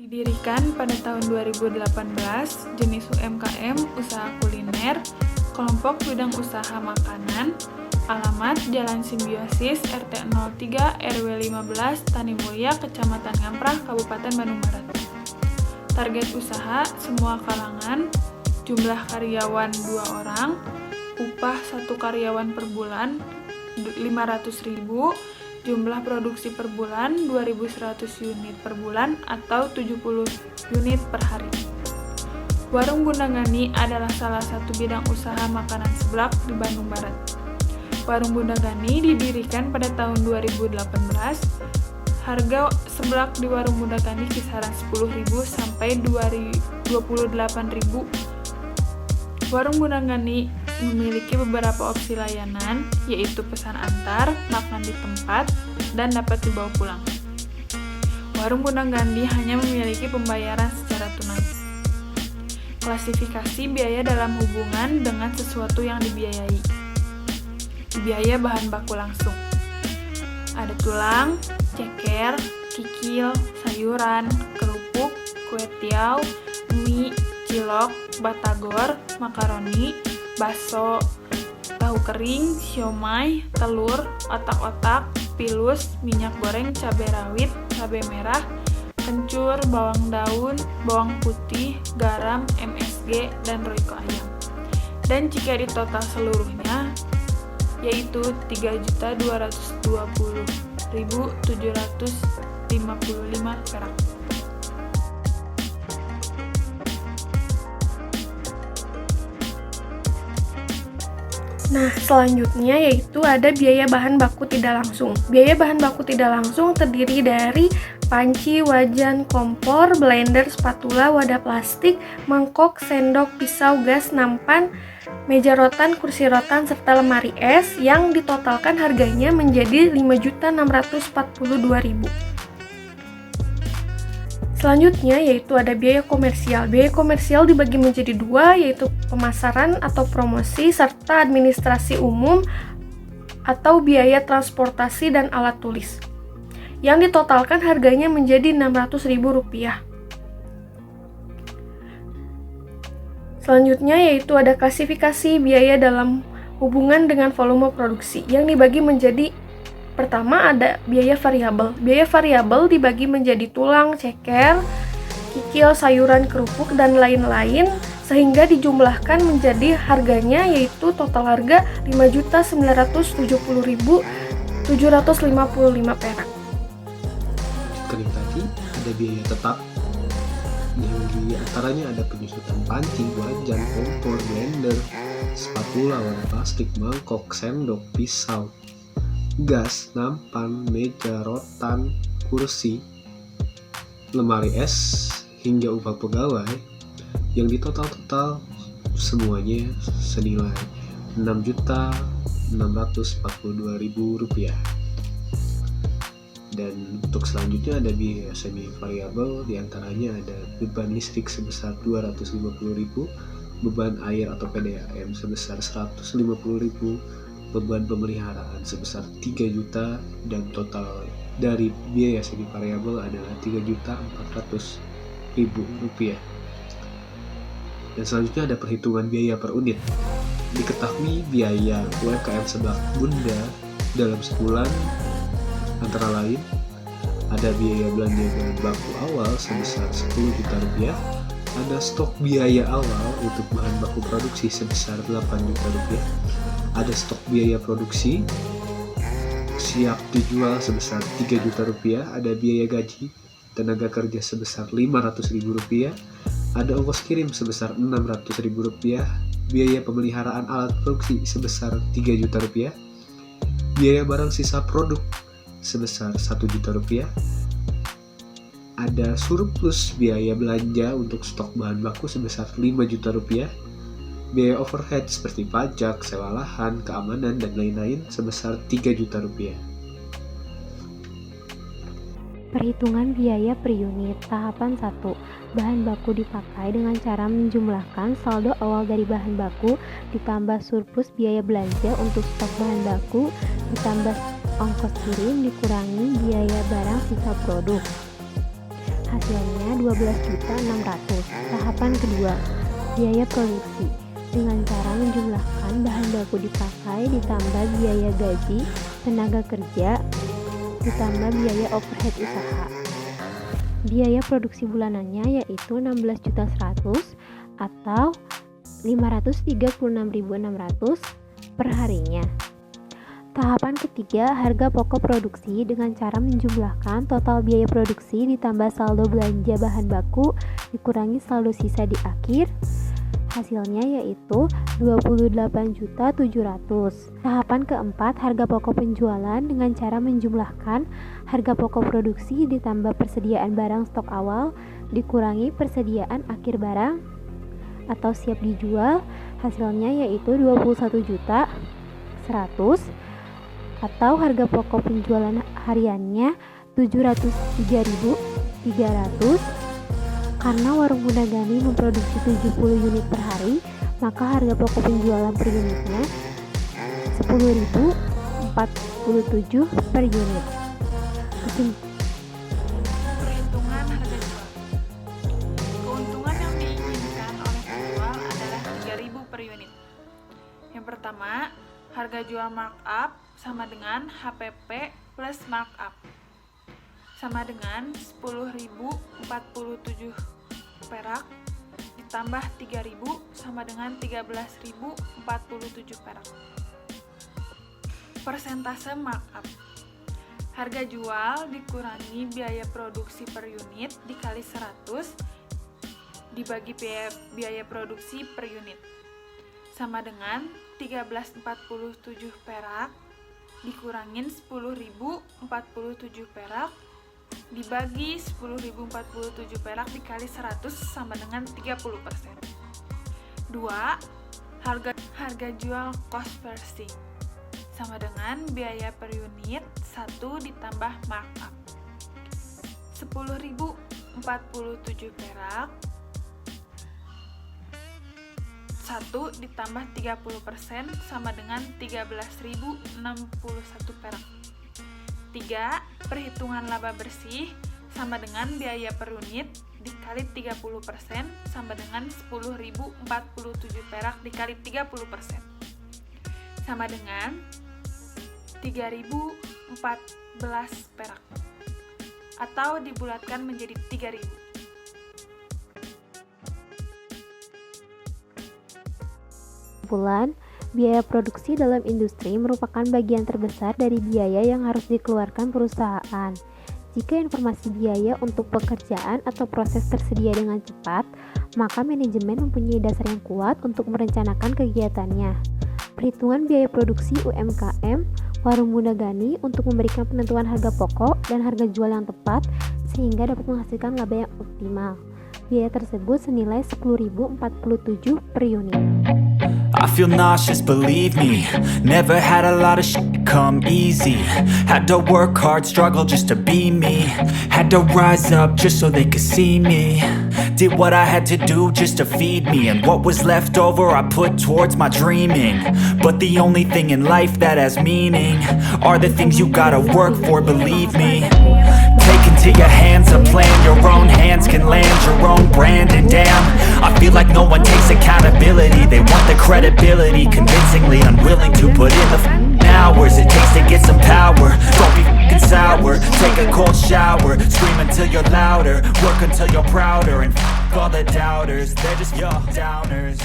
Didirikan pada tahun 2018, jenis UMKM usaha kuliner, kelompok bidang usaha makanan, alamat Jalan Simbiosis RT 03 RW 15 Tanimulya, Kecamatan Ngamprah, Kabupaten Bandung Barat. Target usaha semua kalangan, jumlah karyawan 2 orang, upah 1 karyawan per bulan 500.000, jumlah produksi per bulan 2.100 unit per bulan atau 70 unit per hari. Warung Bunda Gani adalah salah satu bidang usaha makanan seblak di Bandung Barat. Warung Bunda Gani didirikan pada tahun 2018. Harga seblak di Warung Bunda Gani kisaran 10.000 sampai 28.000. Warung Bunda Gani memiliki beberapa opsi layanan, yaitu pesan antar, makan di tempat, dan dapat dibawa pulang. Warung Bunda Gani hanya memiliki pembayaran secara tunai. Klasifikasi biaya dalam hubungan dengan sesuatu yang dibiayai. Biaya bahan baku langsung. Ada tulang, ceker, kikil, sayuran, kerupuk, kue tiaw, mie, cilok, batagor, makaroni, bakso, tahu kering, siomay, telur, otak-otak, pilus, minyak goreng, cabai rawit, cabai merah, kencur, bawang daun, bawang putih, garam, MSG, dan royco ayam. Dan jika ditotal seluruhnya, yaitu 3.220.755 perak. Nah, selanjutnya yaitu ada biaya bahan baku tidak langsung. Biaya bahan baku tidak langsung terdiri dari panci, wajan, kompor, blender, spatula, wadah plastik, mangkok, sendok, pisau, gas, nampan, meja rotan, kursi rotan, serta lemari es yang ditotalkan harganya menjadi 5.642.000. Selanjutnya yaitu ada biaya komersial. Biaya komersial dibagi menjadi 2, yaitu pemasaran atau promosi serta administrasi umum atau biaya transportasi dan alat tulis, yang ditotalkan harganya menjadi Rp600.000. Selanjutnya yaitu ada klasifikasi biaya dalam hubungan dengan volume produksi, yang dibagi menjadi: pertama ada biaya variabel. Biaya variabel dibagi menjadi tulang, ceker, kikil, sayuran, kerupuk, dan lain-lain, sehingga dijumlahkan menjadi harganya yaitu total harga 5.970.755 perak. Kering tadi ada biaya tetap, yang di antaranya ada penyusutan panci, wajan, kompor, blender, spatula, wadah plastik, mangkok, sendok, pisau, gas, nampan, meja rotan, kursi, lemari es, hingga upah pegawai, yang ditotal semuanya senilai Rp6.642.000. Dan untuk selanjutnya ada biaya semi variabel, diantaranya ada beban listrik sebesar Rp250.000, beban air atau PDAM sebesar Rp150.000, beban pemeliharaan sebesar 3 juta, dan total dari biaya semi variabel adalah Rp3.400.000. Dan selanjutnya ada perhitungan biaya per unit. Diketahui biaya UMKM seblak Bunda dalam sebulan antara lain ada biaya belanja bahan baku awal sebesar Rp10 juta, ada stok biaya awal untuk bahan baku produksi sebesar Rp8 juta, ada stok biaya produksi siap dijual sebesar Rp3 juta, ada biaya gaji tenaga kerja sebesar Rp500.000, ada ongkos kirim sebesar Rp600.000, biaya pemeliharaan alat produksi sebesar Rp3 juta, biaya barang sisa produk sebesar Rp1 juta, ada surplus biaya belanja untuk stok bahan baku sebesar Rp5 juta, biaya overhead seperti pajak, sewa lahan, keamanan, dan lain-lain sebesar Rp3 juta. Perhitungan biaya per unit. Tahapan 1. Bahan baku dipakai dengan cara menjumlahkan saldo awal dari bahan baku ditambah surplus biaya belanja untuk stok bahan baku ditambah ongkos kirim dikurangi biaya barang sisa produk. Hasilnya 12.600.000. Tahapan kedua, biaya produksi. Dengan cara menjumlahkan bahan baku dipakai ditambah biaya gaji, tenaga kerja, ditambah biaya overhead usaha. Biaya produksi bulanannya yaitu 16.100.000 atau 536.600 per harinya. Tahapan ketiga, harga pokok produksi dengan cara menjumlahkan total biaya produksi ditambah saldo belanja bahan baku dikurangi saldo sisa di akhir. Hasilnya yaitu 28.700.000. Tahapan keempat, harga pokok penjualan dengan cara menjumlahkan harga pokok produksi ditambah persediaan barang stok awal dikurangi persediaan akhir barang atau siap dijual. Hasilnya yaitu 21.100.000 atau harga pokok penjualan hariannya 703.300. Karena Warung Bunda Gani memproduksi 70 unit per hari, maka harga pokok penjualan per unitnya 10.047 per unit. Perhitungan harga jual. Keuntungan yang diinginkan oleh penjual adalah 3.000 per unit. Yang pertama, harga jual markup sama dengan HPP plus markup sama dengan 10.047 perak ditambah 3.000 sama dengan 13.047 perak. Persentase markup. Harga jual dikurangi biaya produksi per unit dikali 100 dibagi biaya produksi per unit sama dengan 13.047 perak dikurangin 10.047 perak dibagi 10.047 perak dikali 100 sama dengan 30%. 2. Harga jual cost per stick sama dengan biaya per unit 1 ditambah markup 10.047 perak 1 ditambah 30% sama dengan 13.061 perak. 3. Perhitungan laba bersih sama dengan biaya per unit dikali 30% sama dengan 10.047 perak dikali 30% sama dengan 3.014 perak atau dibulatkan menjadi 3.000. Kesimpulan, biaya produksi dalam industri merupakan bagian terbesar dari biaya yang harus dikeluarkan perusahaan. Jika informasi biaya untuk pekerjaan atau proses tersedia dengan cepat, maka manajemen mempunyai dasar yang kuat untuk merencanakan kegiatannya. Perhitungan biaya produksi UMKM Warung Bunda Gani untuk memberikan penentuan harga pokok dan harga jual yang tepat sehingga dapat menghasilkan laba yang optimal. Biaya tersebut senilai 10.047 per unit. I feel nauseous, believe me. Never had a lot of shit come easy. Had to work hard, struggle just to be me. Had to rise up just so they could see me. Did what I had to do just to feed me. And what was left over I put towards my dreaming. But the only thing in life that has meaning are the things you gotta work for, believe me. Take into your hands a plan. Your own hands can land your own brand. And damn, I feel like no one takes accountability. They want the credibility, convincingly unwilling to put in the hours it takes to get some power. Don't be f***ing sour. Take a cold shower. Scream until you're louder. Work until you're prouder. And f*** all the doubters, they're just your downers.